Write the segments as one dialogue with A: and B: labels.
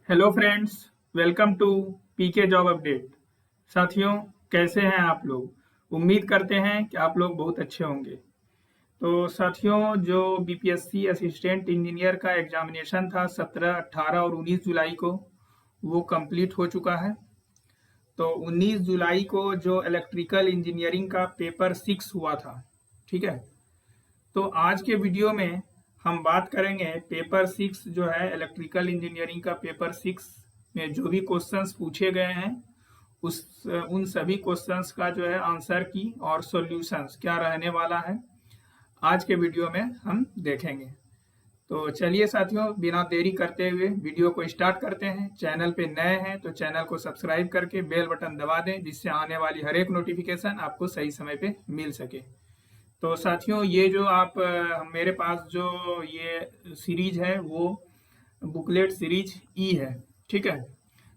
A: Hello friends, welcome to PK job update. साथियों, कैसे हैं आप लोग? उम्मीद करते हैं कि आप लोग बहुत अच्छे होंगे। तो साथियों, जो बीपीएससी असिस्टेंट इंजीनियर का एग्जामिनेशन था 17, 18 और 19 जुलाई को, वो कंप्लीट हो चुका है। तो 19 जुलाई को जो इलेक्ट्रिकल इंजीनियरिंग का पेपर 6 हुआ था, ठीक है। तो आज के वीडियो में हम बात करेंगे पेपर 6 जो है इलेक्ट्रिकल इंजीनियरिंग का पेपर 6 में जो भी क्वेश्चंस पूछे गए हैं उस उन सभी क्वेश्चंस का जो है आंसर की और सॉल्यूशंस क्या रहने वाला है, आज के वीडियो में हम देखेंगे। तो चलिए साथियों, बिना देरी करते हुए वीडियो को स्टार्ट करते हैं। चैनल पे नए हैं तो चैनल को सब्सक्राइब करके बेल बटन दबा दें, जिससे आने वाली हर एक नोटिफिकेशन आपको सही समय पे मिल सके। तो साथियों, ये जो आप मेरे पास जो ये सीरीज है वो बुकलेट सीरीज ई है, ठीक है।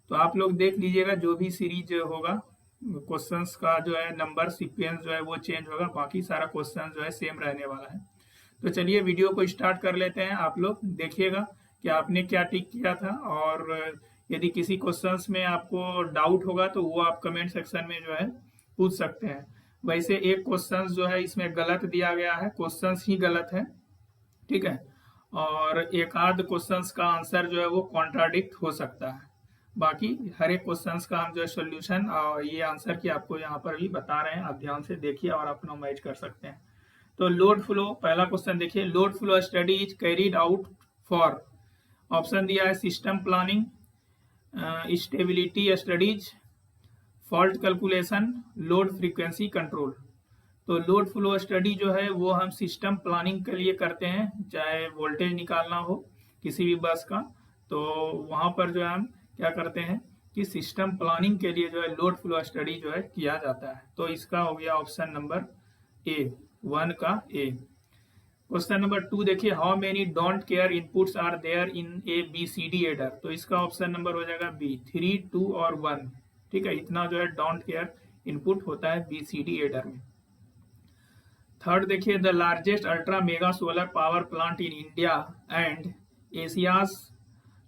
A: तो आप लोग देख लीजिएगा, जो भी सीरीज होगा क्वेश्चंस का जो है नंबर सीक्वेंस जो है वो चेंज होगा, बाकी सारा क्वेश्चन जो है सेम रहने वाला है। तो चलिए वीडियो को स्टार्ट कर लेते हैं। आप लोग देखिएगा कि आपने क्या टिक किया था, और यदि किसी क्वेश्चंस में आपको डाउट होगा तो वो आप कमेंट सेक्शन में जो है पूछ सकते हैं। वैसे एक क्वेश्चंस जो है इसमें गलत दिया गया है, क्वेश्चंस ही गलत है, ठीक है। और एक आध क्वेश्चंस का आंसर जो है वो कॉन्ट्राडिक्ट हो सकता है। बाकी हर एक क्वेश्चंस का हम जो है सोल्यूशन और ये आंसर की आपको यहाँ पर भी बता रहे हैं, आप ध्यान से देखिए और अपना मैच कर सकते हैं। तो लोड फ्लो, पहला क्वेश्चन देखिए, load flow study is carried out for, option दिया है system planning, stability studies, fault calculation, load frequency control. तो लोड फ्लो स्टडी जो है वो हम सिस्टम प्लानिंग के लिए करते हैं, चाहे वोल्टेज निकालना हो किसी भी बस का, तो वहां पर जो है हम क्या करते हैं कि सिस्टम प्लानिंग के लिए जो है लोड फ्लो स्टडी जो है किया जाता है। तो इसका हो गया ऑप्शन नंबर ए, 1 का ए। क्वेश्चन नंबर 2 देखिए, how many don't care inputs are there in A B C D adder. तो इसका ऑप्शन नंबर हो जाएगा बी, 3, 2 और 1, ठीक है। इतना जो है डोंट केयर इनपुट होता है बी सी डी एडर में। थर्ड देखिए, the largest ultra mega solar power plant in India and Asia's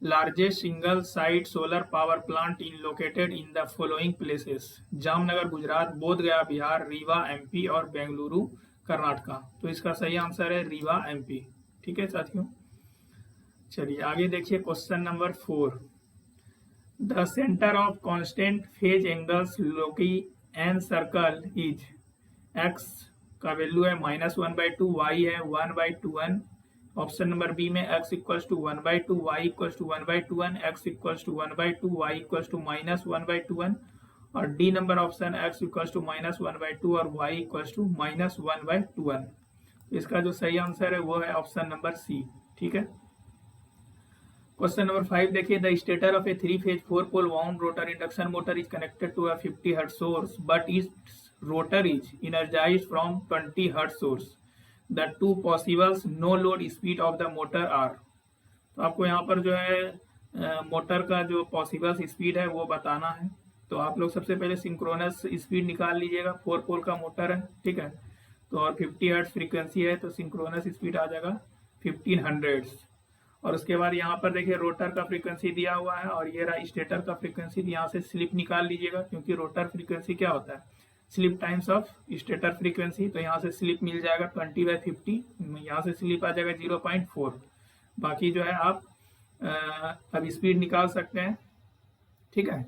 A: largest single site solar power plant in located in the following places. Jamnagar Gujarat, Bodhgaya Bihar, Rewa MP और बेंगलुरु कर्नाटका। तो इसका सही answer है Rewa MP, ठीक है साथियों। चलिए आगे देखिए, question number 4, the centre of constant phase angles loci N circle is, x का वैल्यू है -1/2, वाई है 1/2n। ऑप्शन नंबर बी में x equals to 1/2, y equals to 1/2n, x equals to 1/2, y equals to -1/2n, और D number option x equals to -1/2 और y equals to -1/2n। इसका जो सही answer है वो है ऑप्शन नंबर सी, ठीक है। क्वेश्चन नंबर 5 देखिए, the stator of a 3 phase 4 pole wound rotor induction motor is connected to a 50 hertz source but its rotor is energized from 20 hertz source. The two possibles no load speed of the motor are. तो आपको यहाँ पर जो है motor का जो possible speed है वो बताना है। तो आप लोग सबसे पहले सिंक्रोनस स्पीड निकाल लीजिएगा, 4 पोल का मोटर है, ठीक है। तो और 50 हर्ट्ज फ्रीक्वेंसी है तो सिंक्रोनस स्पीड आ जाएगा 1500। और उसके बाद यहाँ पर देखिए रोटर का फ्रीक्वेंसी दिया हुआ है और ये रहा स्टेटर का फ्रीक्वेंसी। यहाँ से स्लिप निकाल लीजिएगा, क्योंकि रोटर फ्रीक्वेंसी क्या होता है, slip times of stator frequency. तो यहाँ से स्लिप मिल जाएगा 20/50, यहाँ से स्लिप आ जाएगा 0.4। बाकी जो है आप अब स्पीड निकाल सकते हैं, ठीक है।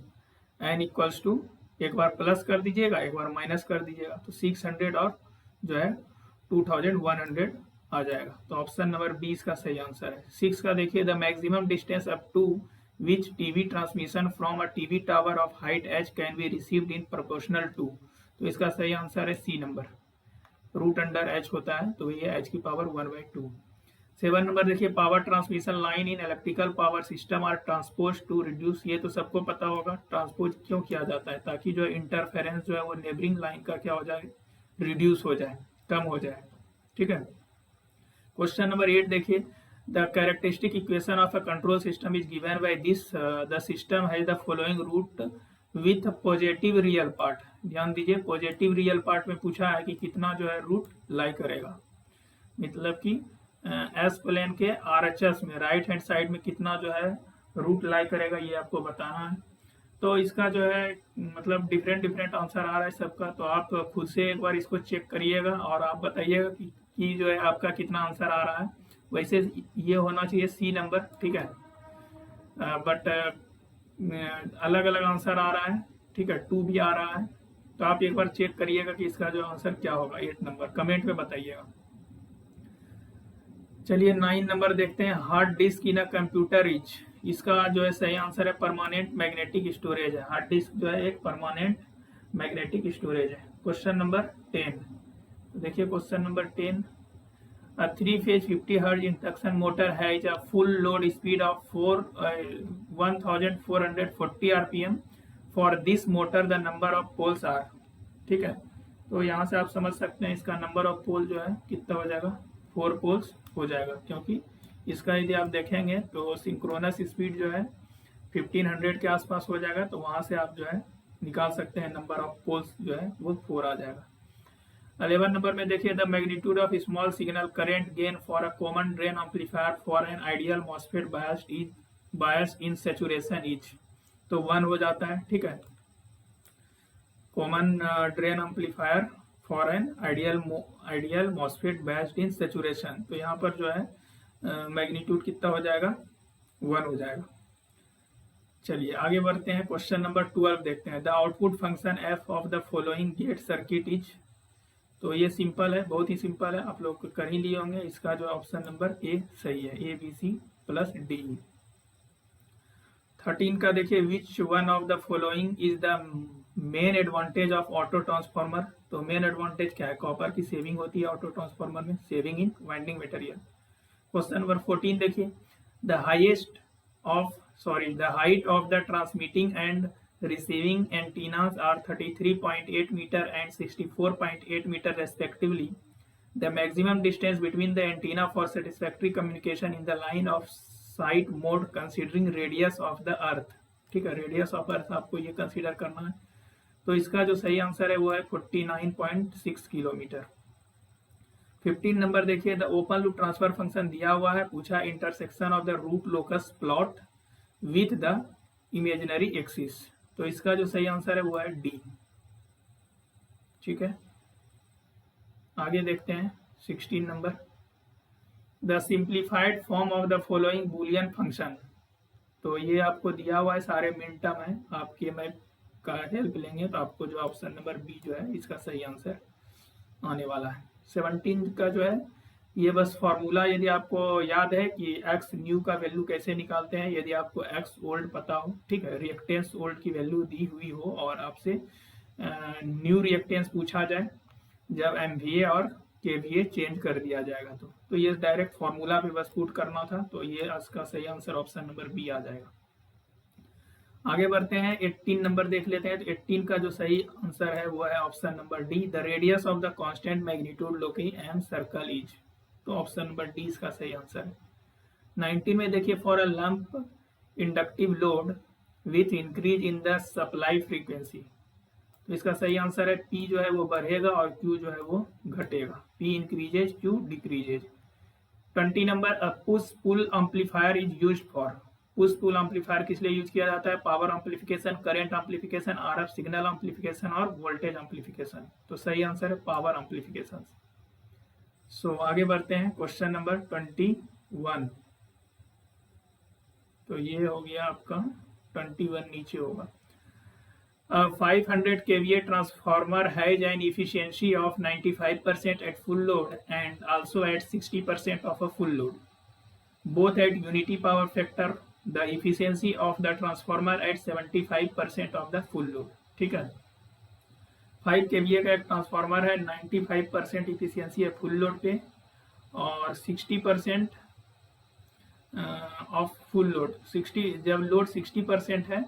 A: एन इक्वल्स टू, एक बार प्लस कर दीजिएगा एक बार माइनस कर दीजिएगा, तो 600 और जो है 2100 आ जाएगा। तो ऑप्शन नंबर 20 का सही आंसर है। 6 का देखिए, the maximum distance up to which TV transmission from a TV tower of height h can be received in proportional to. तो इसका सही आंसर है सी नंबर, √h होता है, तो ये h की पावर 1/2। 7 नंबर देखिए, power transmission line in electrical power system are transpose to reduce. ये तो सबको पता होगा, ट्रांसपोज क्यों किया जाता है, ताकि जो इंटरफेरेंस जो है वो नेबरिंग लाइन का क्या हो जाए, रिड्यूस हो जाए, कम हो जाए, ठीक है। क्वेश्चन नंबर 8 देखिए, the characteristic equation of a control system is given by this, the system has the following root with positive real part. ध्यान दीजिए, पॉजिटिव रियल पार्ट में पूछा है कि कितना जो है रूट लाई करेगा, मतलब कि एस प्लेन के RHS में राइट हैंड साइड में कितना जो है रूट लाई करेगा, ये आपको बताना है। तो इसका जो है मतलब डिफरेंट डिफरेंट आंसर आ रहा है सबका, तो आप खुद से एक बार इसको चेक करिएगा और आप बताइएगा कि जो है आपका कितना आंसर आ रहा है। वैसे ये होना चाहिए सी नंबर, ठीक है, बट अलग अलग आंसर आ रहा है, ठीक है, 2 भी आ रहा है। तो आप एक बार चेक करिएगा कि इसका जो आंसर क्या होगा, 8 नंबर कमेंट में बताइएगा। चलिए 9 नंबर देखते हैं, hard disk in a computer is. इसका जो है सही आंसर है परमानेंट मैग्नेटिक स्टोरेज है। हार्ड डिस्क जो है एक परमानेंट मैग्नेटिक स्टोरेज है। क्वेश्चन नंबर 10, तो देखिए question number 10, a 3-phase 50 Hz induction motor has a full load speed of 1440 rpm. For this motor the number of poles are, ठीक है। तो यहाँ से आप समझ सकते हैं इसका नंबर ऑफ पोल जो है कितना हो जाएगा, 4 पोल्स हो जाएगा, क्योंकि इसका यदि आप देखेंगे तो सिंक्रोनस स्पीड जो है 1500 के आसपास हो जाएगा, तो वहाँ से आप जो है निकाल सकते हैं नंबर ऑफ पोल्स जो है वो 4 आ जाएगा। 11 नंबर में देखिए, the magnitude of small signal current gain for a common drain amplifier for an ideal MOSFET biased in saturation is. तो 1 हो जाता है, ठीक है, common drain amplifier for an ideal MOSFET biased in saturation. तो यहाँ पर जो है मैग्नीट्यूड कितना हो जाएगा, 1 हो जाएगा। चलिए आगे बढ़ते हैं, क्वेश्चन नंबर 12 देखते हैं, the output function F of the following gate circuit is. तो ये सिंपल है, बहुत ही सिंपल है, आप लोग कर ही लिए होंगे। इसका जो ऑप्शन नंबर ए सही है, A B C plus D. 13 का देखिए, which one of the following is the main advantage of auto transformer. तो मेन एडवांटेज क्या है, कॉपर की सेविंग होती है ऑटो ट्रांसफार्मर में, saving in winding material. Question number 14 देखिए, the height of the transmitting and receiving antennas are 33.8 meter and 64.8 meter respectively. The maximum distance between the antenna for satisfactory communication in the line of sight mode considering radius of the earth, ठीक है, radius of earth आपको ये consider करना है। तो इसका जो सही आंसर है वो है 49.6 किलोमीटर। 15 नंबर देखिए, the open loop transfer function दिया हुआ है, पूछा intersection of the root locus plot with the imaginary axis. तो इसका जो सही आंसर है वो है डी, ठीक है। आगे देखते हैं 16 number, the simplified form of the following Boolean function. तो ये आपको दिया हुआ है, सारे मिन टर्म है, आपके मैं का हेल्प लेंगे तो आपको जो ऑप्शन नंबर बी जो है इसका सही आंसर आने वाला है। 17 का जो है ये बस फॉर्मूला, यदि आपको याद है कि एक्स न्यू का वैल्यू कैसे निकालते हैं, यदि आपको एक्स ओल्ड पता हो, ठीक है, रिएक्टेंस ओल्ड की वैल्यू दी हुई हो और आपसे न्यू रिएक्टेंस पूछा जाए जब एमवीए और केवीए चेंज कर दिया जाएगा, तो ये डायरेक्ट फॉर्मूला पे बस पुट करना था, तो ये इसका सही आंसर ऑप्शन नंबर बी आ जाएगा। आगे बढ़ते हैं, 18 नंबर देख लेते हैं। तो 18 का जो सही आंसर है वो है option number D, the radius of the constant magnitude loci M circle is. तो ऑप्शन नंबर डी इसका सही आंसर है। 19 में देखिए, for a lump inductive load with increase in the supply frequency. तो इसका सही आंसर है पी जो है वो बढ़ेगा और क्यू जो है वो घटेगा, P increases Q decreases. 20 number, a push pull amplifier is used for. Push pull amplifier किस लिए यूज किया जाता है, power amplification, current amplification, RF signal amplification और वोल्टेज एम्पलीफिकेशन। तो सही आंसर है पावर एम्पलीफिकेशन। सो आगे बढ़ते हैं, क्वेश्चन नंबर 21। तो ये हो गया आपका 21, नीचे होगा। 500 kVA transformer has an efficiency of 95% at full load and also at 60% of a full load, both at unity power factor. The efficiency of the transformer at 75% of the full load, ठीक है। 5 kVA का एक transformer है, 95% efficiency है full load पे और 60% of full load. 60 जब load 60% है,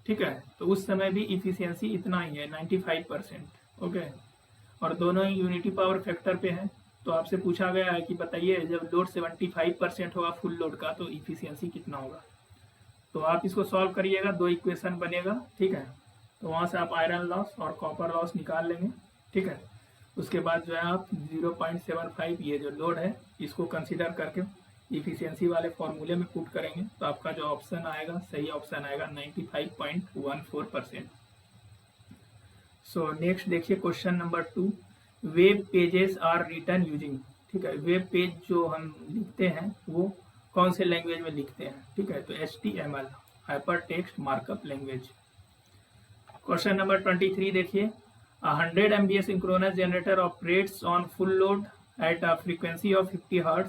A: ठीक है, तो उस समय भी इफिशियंसी इतना ही है 95%, ओके। और दोनों ही यूनिटी पावर फैक्टर पे है। तो आपसे पूछा गया है कि बताइए जब लोड 75% होगा फुल लोड का तो इफिशियंसी कितना होगा। तो आप इसको सॉल्व करिएगा, 2 इक्वेशन बनेगा, ठीक है। तो वहाँ से आप आयरन लॉस और कॉपर लॉस निकाल लेंगे, ठीक है। उसके बाद जो है आप 0.75 ये जो लोड है इसको कंसीडर करके इफिशियंसी वाले फॉर्मूले में पुट करेंगे तो आपका जो ऑप्शन आएगा, सही ऑप्शन आएगा 95.14%। सो नेक्स्ट देखिए question number 2, web pages are written using. ठीक है, वेब पेज जो हम लिखते हैं वो कौन से लैंग्वेज में लिखते हैं? ठीक है, तो HTML, hyper text markup language. Question number 23 देखिए, 100 MB synchronous generator operates on full load at a frequency of 50 Hz.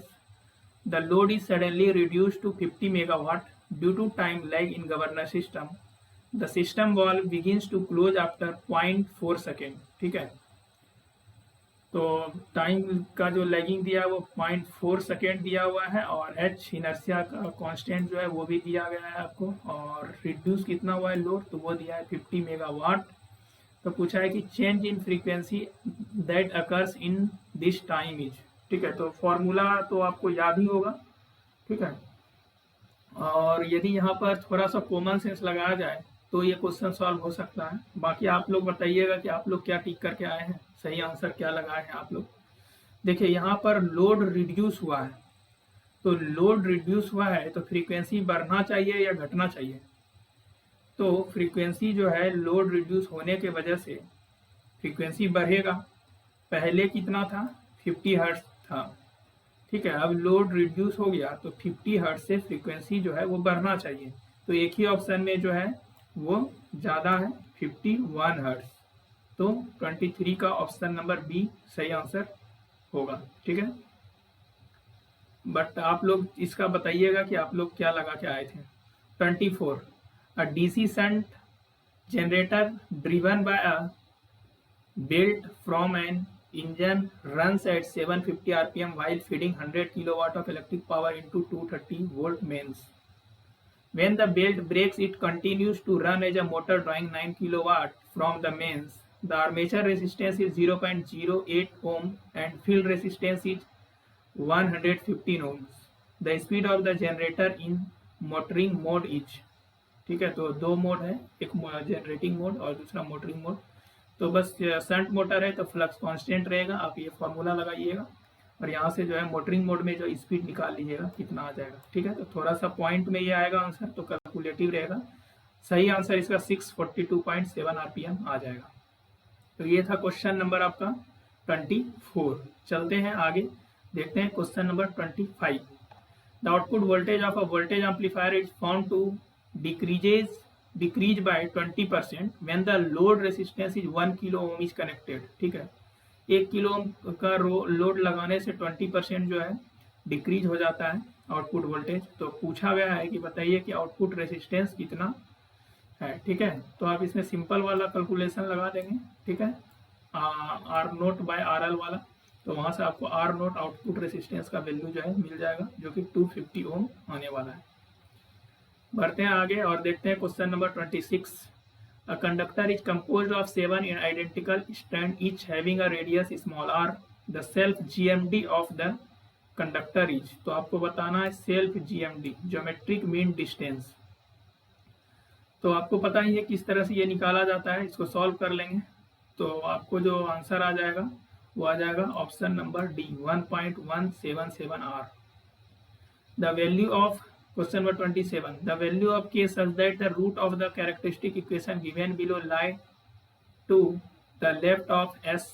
A: The load is suddenly reduced to 50 megawatt due to time lag in governor system. The system valve begins to close after 0.4 second. ठीक है, तो time का जो lagging दिया है वो 0.4 second दिया हुआ है और H इनर्शिया का कांस्टेंट जो है वो भी दिया गया है आपको, और रिड्यूस कितना हुआ है लोड, तो वो दिया है 50 मेगावाट। तो पूछा है कि change in frequency that occurs in this time is. ठीक है, तो फॉर्मूला तो आपको याद ही होगा। ठीक है, और यदि यहाँ पर थोड़ा सा कॉमन सेंस लगाया जाए तो ये क्वेश्चन सॉल्व हो सकता है। बाकी आप लोग बताइएगा कि आप लोग क्या टिक करके आए हैं, सही आंसर क्या लगाए हैं आप लोग। देखिए यहाँ पर लोड रिड्यूस हुआ है, तो लोड रिड्यूस हुआ है तो फ्रीक्वेंसी बढ़ना चाहिए या घटना चाहिए? तो फ्रीक्वेंसी जो है लोड रिड्यूस होने के वजह से फ्रीक्वेंसी बढ़ेगा। पहले कितना था? 50 हर्ट्ज था। ठीक है, अब लोड रिड्यूस हो गया तो 50 हर्ट्ज से फ्रीक्वेंसी जो है वो बढ़ना चाहिए। तो एक ही ऑप्शन में जो है वो ज़्यादा है, 51 हर्ट्ज। तो 23 का ऑप्शन नंबर बी सही आंसर होगा। ठीक है, बट आप लोग इसका बताइएगा कि आप लोग क्या लगा के आए थे। 24, अ DC shunt generator driven by a built from an engine runs at 750 rpm while feeding 100 kilowatt of electric power into 230 volt mains. When the belt breaks, it continues to run as a motor drawing 9 kilowatt from the mains. The armature resistance is 0.08 ohm and field resistance is 115 ohms. The speed of the generator in motoring mode is। ठीक है, तो दो mode है, एक generating mode और दूसरा motoring mode. तो बस शंट मोटर है तो फ्लक्स कांस्टेंट रहेगा, आप ये फॉर्मूला लगाइएगा और यहाँ से जो है मोटरिंग मोड में जो स्पीड निकाल लीजिएगा कितना आ जाएगा। ठीक है, तो थोड़ा सा पॉइंट में ये आएगा आंसर, तो कैलकुलेटिव रहेगा। सही आंसर इसका 642.7 RPM आ जाएगा। तो ये था क्वेश्चन नंबर आपका 24। चलते हैं आगे, देखते हैं question number 25। The output voltage of a voltage amplifier is found to decrease by 20% when the load resistance is 1 kilo ohm is connected। ठीक है, 1 किलो ओम का लोड लगाने से 20% जो है डिक्रीज हो जाता है आउटपुट वोल्टेज। तो पूछा गया है कि बताइए कि आउटपुट रेसिस्टेंस कितना है। ठीक है, तो आप इसमें सिंपल वाला कैलकुलेशन लगा देंगे। ठीक है, R0 बाय RL वाला, तो वहां से आपको R0 आउटपुट रेसिस्टेंस का वैल्यू जो है मिल जाएगा, जो कि 250 ओम आने वाला है। बढ़ते हैं आगे और देखते हैं question number 26। A conductor is composed of 7 identical strand each having a radius small r। The self GMD of the conductor is. तो आपको बताना है self GMD, geometric mean distance. तो आपको पता ही है किस तरह से ये निकाला जाता है, इसको सॉल्व कर लेंगे तो आपको जो आंसर आ जाएगा वो आ जाएगा option number D, 1.177 r। The value of Question number 27. The value of k such that the root of the characteristic equation given below lie to the left of s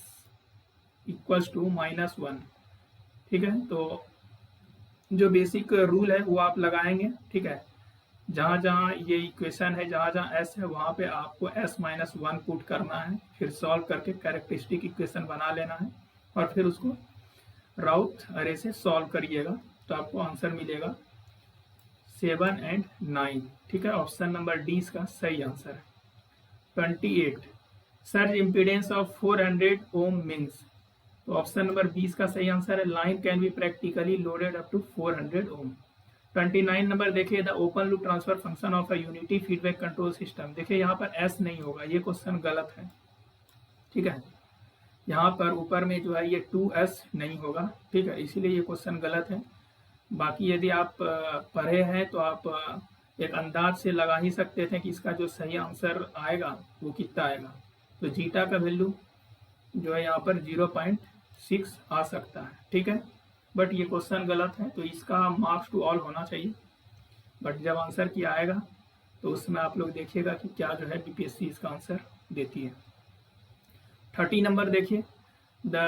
A: equals to -1। ठीक है, तो जो basic rule है वो आप लगाएंगे। ठीक है, जहाँ जहाँ ये इक्वेशन है, जहाँ जहाँ s है वहाँ पे आपको s-1 पुट करना है, फिर सॉल्व करके कैरेक्टरिस्टिक इक्वेशन बना लेना है और फिर उसको राउथ अरे से सॉल्व करिएगा तो आपको आंसर मिलेगा 7 और 9। ठीक है, ऑप्शन नंबर डी इसका सही आंसर है। 28, surge impedance of 400 ohm means. तो ऑप्शन नंबर 20 का सही आंसर है, line can be practically loaded up to 400 ohm. 29 number देखिए, the open loop transfer function of a unity feedback control system. देखिए यहाँ पर एस नहीं होगा, ये क्वेश्चन गलत है। ठीक है, यहाँ पर ऊपर में जो है ये 2s नहीं होगा। ठीक है, इसीलिए ये क्वेश्चन गलत है। बाकी यदि आप पढ़े हैं तो आप एक अंदाज से लगा ही सकते थे कि इसका जो सही आंसर आएगा वो कितना आएगा। तो जीटा का वैल्यू जो है यहाँ पर 0.6 आ सकता है। ठीक है, बट ये क्वेश्चन गलत है, तो इसका मार्क्स टू ऑल होना चाहिए। बट जब आंसर की आएगा तो उसमें आप लोग देखिएगा कि क्या जो है बीपीएससी इसका आंसर देती है। 30 नंबर देखिए,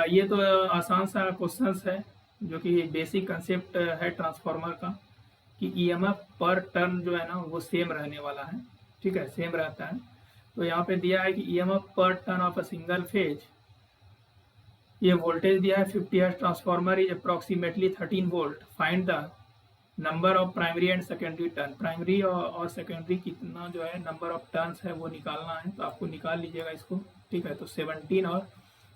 A: ये तो आसान सा क्वेश्चन है जो कि बेसिक कंसेप्ट है ट्रांसफार्मर का, कि ईएमएफ पर टर्न जो है ना वो सेम रहने वाला है, ठीक है, सेम रहता है। तो यहाँ पे दिया है कि ईएमएफ पर turn of a single phase, ये वोल्टेज दिया है 50 hertz, transformer is approximately 13 volt, find the number of primary and secondary turn. Primary और सेकेंडरी कितना जो है नंबर ऑफ टर्न्स है वो निकालना है, तो आपको निकाल लीजिएगा इसको, ठीक है। तो 17 और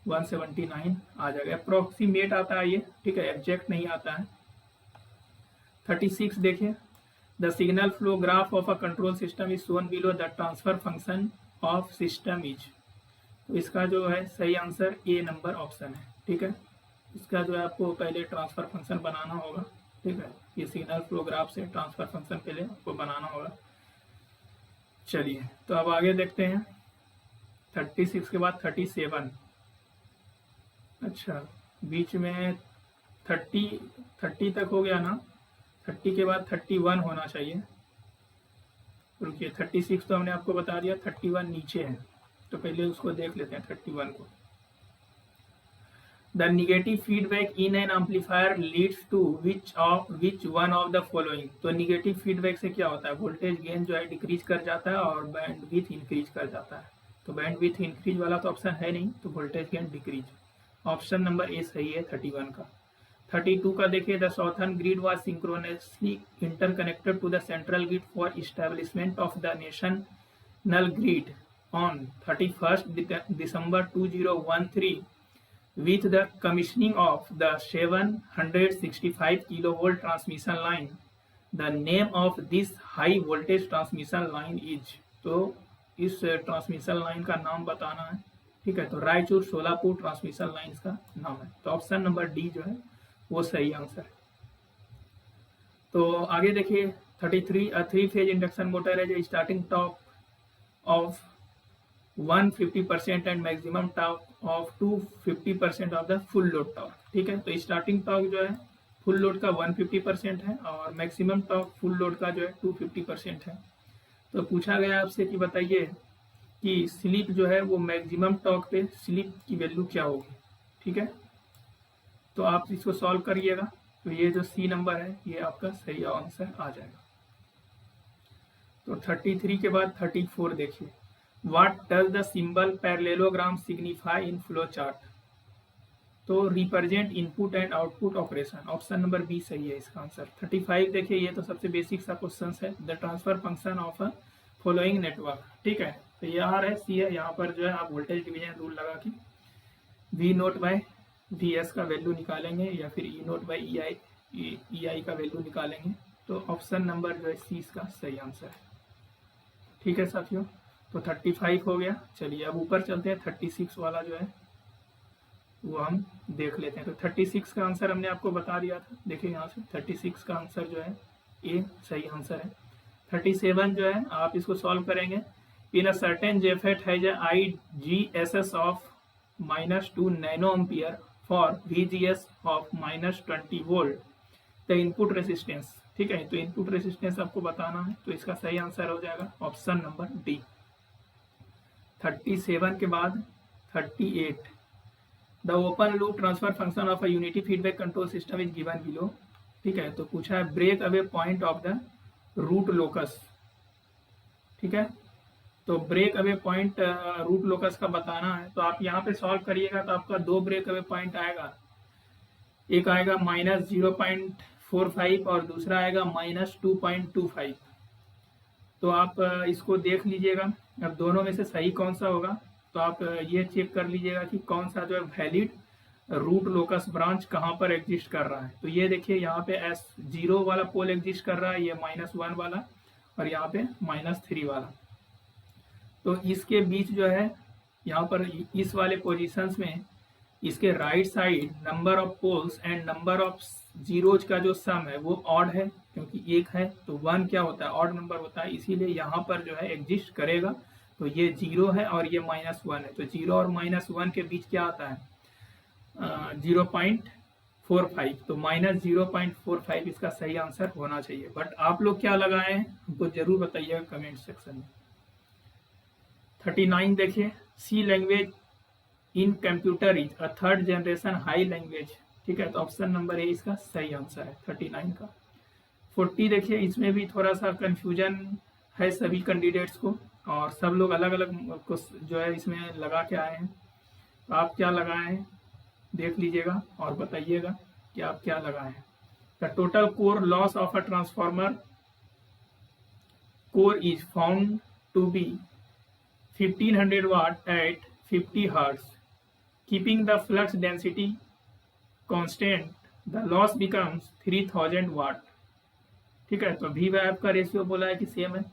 A: 179 आ जाएगा, अप्रोक्सीमेट आता है ये, ठीक है, एग्जैक्ट नहीं आता है। 36 देखिए, the signal flow graph of a control system is shown below, the transfer function of system is. तो इसका जो है सही आंसर ए नंबर ऑप्शन है, ठीक है। इसका जो है आपको पहले ट्रांसफर फंक्शन बनाना होगा, ठीक है। ये सिग्नल फ्लो ग्राफ से ट्रांसफर फंक्शन पहले आपको बनाना होगा। चलिए तो अब आगे देखते हैं 36 के बाद 37। अच्छा, बीच में 30 तक हो गया ना, 30 के बाद 31 होना चाहिए। रुकिए, 36 तो हमने आपको बता दिया, 31 नीचे है, तो पहले उसको देख लेते हैं 31 को। The negative feedback in an amplifier leads to which one of the following. तो नेगेटिव फीडबैक से क्या होता है, वोल्टेज गेन जो है डिक्रीज कर जाता है और बैंडविड्थ इंक्रीज कर जाता है। तो बैंडविड्थ इंक्रीज वाला तो ऑप्शन है नहीं, तो voltage gain decrease, option number A सही है 31 का। 32 का देखिए, the southern grid was synchronously interconnected to the central grid for establishment of the national grid on 31 December 2013 with the commissioning of the 765 kilovolt transmission line. The name of this high voltage transmission line is। तो इस transmission line का नाम बताना है, ठीक है। तो Raichur Solapur transmission line का नाम है, तो ऑप्शन नंबर डी जो है वो सही आंसर है। तो आगे देखिए 33, 3 फेज इंडक्शन मोटर है जो starting torque of 150% and maximum torque of 250% of the full load torque, ठीक है। तो स्टार्टिंग टॉर्क जो है फुल लोड का 150% है और मैक्सिमम टॉर्क फुल लोड का जो है 250% है। तो पूछा गया आपसे कि बताइए कि स्लिप जो है वो मैक्सिमम टॉर्क पे स्लिप की वैल्यू क्या होगी, ठीक है। तो आप इसको सॉल्व करिएगा, तो ये जो सी नंबर है ये आपका सही आंसर आ जाएगा। तो 33 के बाद 34 देखिए, what does the symbol parallelogram signify in flow chart. तो represent input and output operation, option number B सही है इसका आंसर। 35 देखिए, ये तो सबसे बेसिक सा क्वेश्चन है, the transfer function of a following network, ठीक है। तो ये आर है, सी है, यहाँ पर जो है आप वोल्टेज डिवीजन रूल लगा के V naught by V S का वैल्यू निकालेंगे या फिर ई नोट बाई ई आई का वैल्यू निकालेंगे। तो ऑप्शन नंबर जो है सी इसका सही आंसर है, ठीक है साथियों। तो 35 हो गया। चलिए अब ऊपर चलते हैं, 36 वाला जो है वो हम देख लेते हैं। तो 36 का आंसर हमने आपको बता दिया था, देखिए यहाँ से 36 का आंसर जो है ए सही आंसर है। 37 जो है आप इसको सॉल्व करेंगे, in a certain JFET has a IGSS of -2 nano ampere for VGS of -20 volt, the input resistance, ठीक है। तो इनपुट रेसिस्टेंस आपको बताना है, तो इसका सही आंसर हो जाएगा ऑप्शन नंबर डी। 37 के बाद 38, the open loop transfer function of a unity feedback control system is given below, ठीक है। तो पूछा है break away point of the root locus, ठीक है। तो break away point root locus का बताना है, तो आप यहाँ पे सॉल्व करिएगा तो आपका दो ब्रेक अवे पॉइंट आएगा, एक आएगा -0.45 और दूसरा आएगा -2.25। तो आप इसको देख लीजिएगा, अब दोनों में से सही कौन सा होगा, तो आप ये चेक कर लीजिएगा कि कौन सा जो है वैलिड रूट लोकस ब्रांच कहाँ पर एग्जिस्ट कर रहा है। तो ये देखिए यहाँ पे S0 वाला पोल एग्जिस्ट कर रहा है, ये -1 वाला और यहाँ पे -3 वाला। तो इसके बीच जो है यहाँ पर इस वाले पोजीशंस में इसके right side number of poles and number of zeros का जो सम है वो ऑड है, क्योंकि एक है तो 1 क्या होता है, ऑड नंबर होता है, इसीलिए यहाँ पर जो है एग्जिस्ट करेगा। तो ये 0 है और ये -1 है, तो 0 और -1 के बीच क्या आता है 0.45 45, तो -0.45 इसका सही आंसर होना चाहिए। बट आप लोग क्या लगाए हैं हमको जरूर बताइएगा कमेंट सेक्शन में। 39 देखिए, C language in computer is a third generation high language, ठीक है, तो ऑप्शन नंबर ए इसका सही आंसर है 39 का। 40 देखिए, इसमें भी थोड़ा सा कंफ्यूजन है सभी कैंडिडेट्स को, और सब लोग अलग अलग जो है इसमें लगा के आए हैं। तो आप क्या लगाए हैं देख लीजिएगा और बताइएगा कि आप क्या लगाए हैं। The total core loss of a transformer core is found to be 1500 watt at 50 hertz. Keeping the flux density constant, the loss becomes 3000 watt. ठीक है, तो V बाय F का रेशियो बोला है कि सेम है।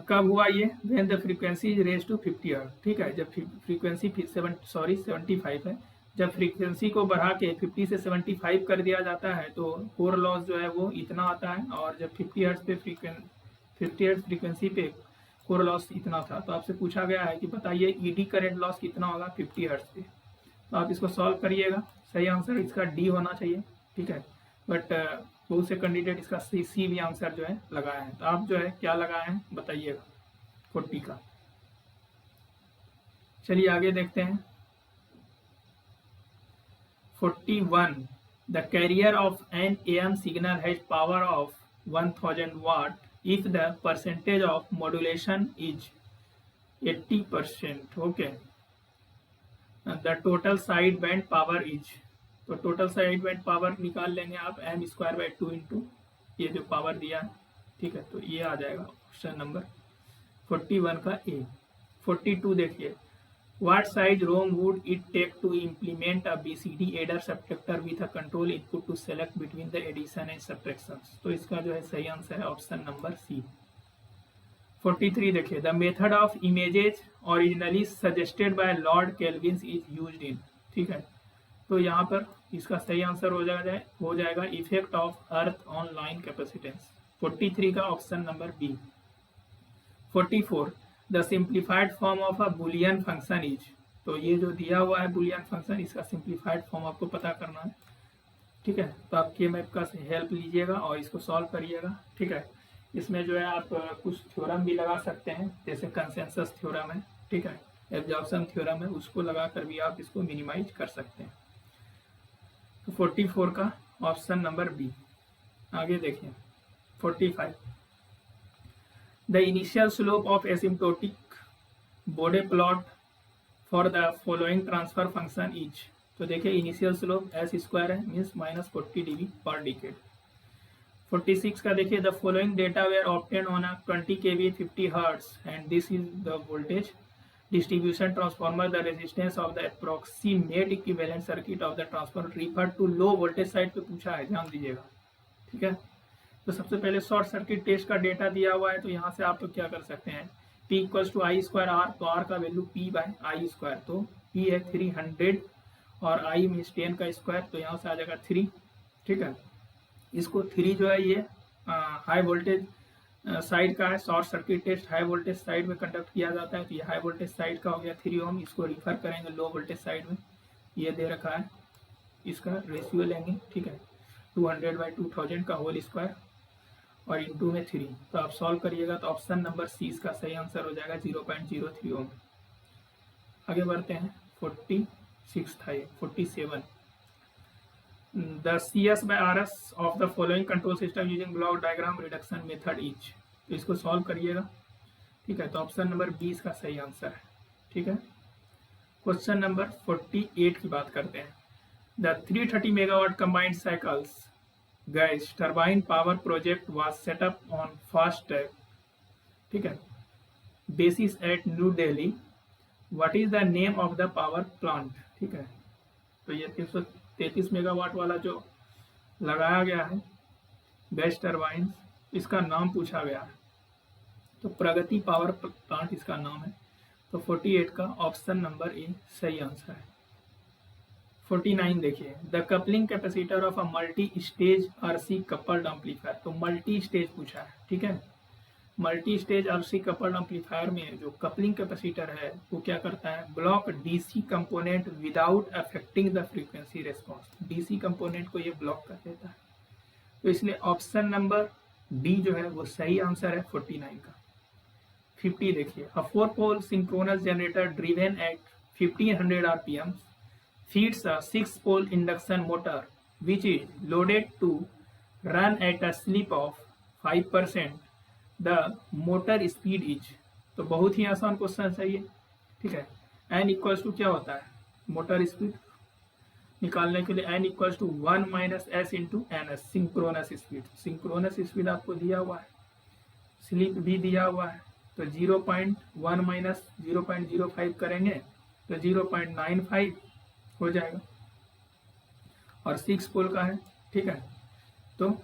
A: कब हुआ ये? When the frequency is raised to 50 hertz, ठीक है, जब फ्रीक्वेंसी 75 है, जब फ्रीक्वेंसी को बढ़ा के 50 से 75 कर दिया जाता है तो कोर लॉस जो है वो इतना आता है, और जब 50 हर्ट्ज पे 50 हर्ट्ज फ्रीक्वेंसी पे कोर लॉस इतना था। तो आपसे पूछा गया है कि बताइए ईडी करंट लॉस कितना होगा 50 हर्ट्ज पे। तो आप इसको सॉल्व करिएगा, सही आंसर इसका डी होना चाहिए, ठीक है। बट बहुत से कैंडिडेट इसका सी भी आंसर जो है लगाए हैं। तो आप जो है क्या लगाए हैं बताइएगा 40 का। चलिए आगे देखते हैं। 41, the carrier of an AM signal has power of 1000 watt if the percentage of modulation is 80%, okay, and the total side band power is, तो टोटल साइड बैंड पावर निकाल लेंगे आप m²/2 इंटू ये जो पावर दिया है, ठीक है, तो ये आ जाएगा ऑप्शन नंबर 41 का ए। 42 देखिए, what size ROM would it take to implement a BCD adder subtractor with a control input to select between the addition and subtractions? तो इसका जो है सही आंसर है ऑप्शन नंबर सी। 43 देखिए, the method of images originally suggested by Lord Kelvin is used in, ठीक है, तो यहाँ पर इसका सही आंसर हो जाएगा effect of earth on line capacitance. 43 का option number B. 44, the simplified form of a Boolean function is, तो ये जो दिया हुआ है बुलियन फंक्शन, इसका सिंप्लीफाइड फॉर्म आपको पता करना है, ठीक है। तो आप KMAP का हेल्प लीजिएगा और इसको सॉल्व करिएगा, ठीक है। इसमें जो है आप कुछ थ्योरम भी लगा सकते हैं, जैसे कंसेंसस थ्योरम है, ठीक है, एब्जॉर्प्शन थ्योरम है, उसको लगा कर भी आप इसको मिनिमाइज कर सकते हैं। तो 44 का ऑप्शन नंबर बी। आगे देखिए 45, the initial slope of asymptotic Bode plot for the following transfer function is, तो देखिए इनिशियल स्लोप s² है, मीन्स -40 dB पर डिकेड। 46 का देखिए, the following data were obtain on a 20 kV 50 hertz and this is the voltage distribution transformer, the resistance of the approximate equivalent circuit of the transformer referred to low voltage side पे पूछा है, ध्यान दीजिएगा, ठीक है। तो सबसे पहले शॉर्ट सर्किट टेस्ट का डेटा दिया हुआ है, तो यहाँ से आप तो क्या कर सकते हैं, P = I²R, तो R का वैल्यू P/I², तो P है 300 और I मीन्स 10 का स्क्वायर, तो यहाँ से आ जाएगा 3, ठीक है। इसको 3 जो है ये हाई वोल्टेज साइड का है, short circuit test high voltage side में कंडक्ट किया जाता है, तो ये हाई वोल्टेज साइड का हो गया 3 ओम। इसको रिफर करेंगे लो वोल्टेज साइड में, ये दे रखा है, इसका रेशियो लेंगे, ठीक है, 200/2000 का होल स्क्वायर और इंटू में 3, तो आप सॉल्व करिएगा तो ऑप्शन नंबर सी इसका सही आंसर हो जाएगा 0.03 ओम। आगे बढ़ते हैं 47, the CS/RS of the following control system using block diagram reduction method each, तो इसको सॉल्व करिएगा, ठीक है, तो ऑप्शन नंबर 20 का सही आंसर है, ठीक है। क्वेश्चन नंबर 48 की बात करते हैं। The 330 megawatt combined cycles gas turbine power project was set up on fast track, ठीक है, basis at New Delhi, what is the name of the power plant, ठीक है। तो ये 333 मेगावाट वाला जो लगाया गया है गैस टर्बाइन, इसका नाम पूछा गया है, तो प्रगति पावर प्लांट इसका नाम है। तो 48 का ऑप्शन नंबर ए सही आंसर है। 49 देखिए, the coupling capacitor of a multi stage RC coupled amplifier, तो मल्टी स्टेज पूछा है, ठीक है। Multi stage RC coupled amplifier में जो कपलिंग कैपेसिटर है वो क्या करता है, block DC component without affecting the frequency response. DC component को ये ब्लॉक कर देता है। तो इसलिए ऑप्शन नंबर डी जो है वो सही आंसर है 49 का। 50 देखिए, a 4 pole synchronous generator driven at 1500 rpm feeds a 6 pole induction motor which is loaded to run at a slip of 5%. The motor speed is, तो बहुत ही आसान क्वेश्चन है ये, ठीक है। n इक्वल्स टू क्या होता है, मोटर स्पीड निकालने के लिए n equals to 1 minus S into N S, synchronous speed. Synchronous speed आपको दिया हुआ है, स्लिप भी दिया हुआ है, तो 0.1 माइनस 0.05 करेंगे तो 0.95 हो जाएगा, और 6 पोल का है, ठीक है। तो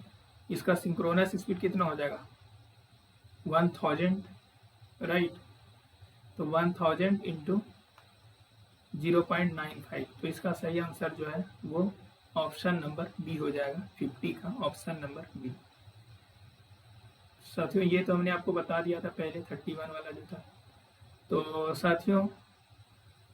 A: इसका सिंक्रोनस स्पीड कितना हो जाएगा, 1000, राइट। तो 1000 इंटू 0.95, तो इसका सही आंसर जो है वो ऑप्शन नंबर बी हो जाएगा, 50 का ऑप्शन नंबर बी। साथियों ये तो हमने आपको बता दिया था पहले, 31 वाला जो था। तो साथियों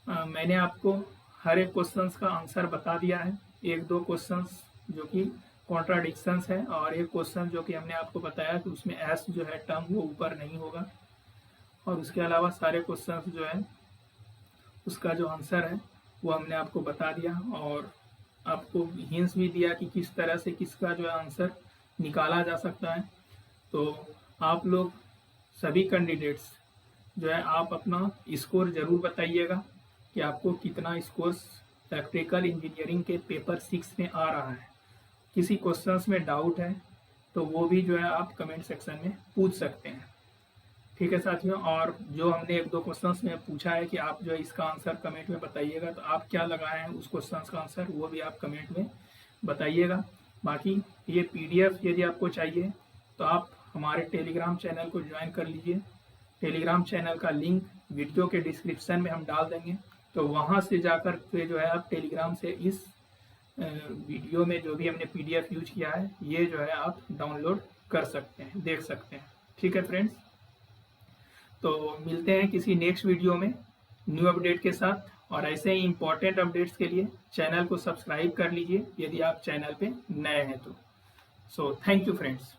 A: मैंने आपको हर एक क्वेश्चंस का आंसर बता दिया है। एक दो क्वेश्चंस जो कि कॉन्ट्राडिक्शंस है, और एक क्वेश्चन जो कि हमने आपको बताया कि उसमें एस जो है टर्म वो ऊपर नहीं होगा, और उसके अलावा सारे क्वेश्चंस जो है उसका जो आंसर है वो हमने आपको बता दिया, और आपको हिंट्स भी दिया कि किस तरह से किसका जो है आंसर निकाला जा सकता है। तो आप लोग सभी कैंडिडेट्स जो है आप अपना स्कोर जरूर बताइएगा कि आपको कितना स्कोर इलेक्ट्रिकल इंजीनियरिंग के पेपर 6 में आ रहा है। किसी क्वेश्चंस में डाउट है तो वो भी जो है आप कमेंट सेक्शन में पूछ सकते हैं, ठीक है साथियों। और जो हमने एक दो क्वेश्चंस में पूछा है कि आप जो है इसका आंसर कमेंट में बताइएगा, तो आप क्या लगाए हैं उस क्वेश्चंस का आंसर वो भी आप कमेंट में बताइएगा। बाकी ये PDF यदि आपको चाहिए तो आप हमारे टेलीग्राम चैनल को ज्वाइन कर लीजिए। टेलीग्राम चैनल का लिंक वीडियो के डिस्क्रिप्शन में हम डाल देंगे, तो वहाँ से जाकर के जो है आप टेलीग्राम से इस वीडियो में जो भी हमने PDF यूज किया है ये जो है आप डाउनलोड कर सकते हैं, देख सकते हैं, ठीक है फ्रेंड्स। तो मिलते हैं किसी नेक्स्ट वीडियो में न्यू अपडेट के साथ, और ऐसे ही इंपॉर्टेंट अपडेट्स के लिए चैनल को सब्सक्राइब कर लीजिए यदि आप चैनल पे नए हैं तो। So thank you friends.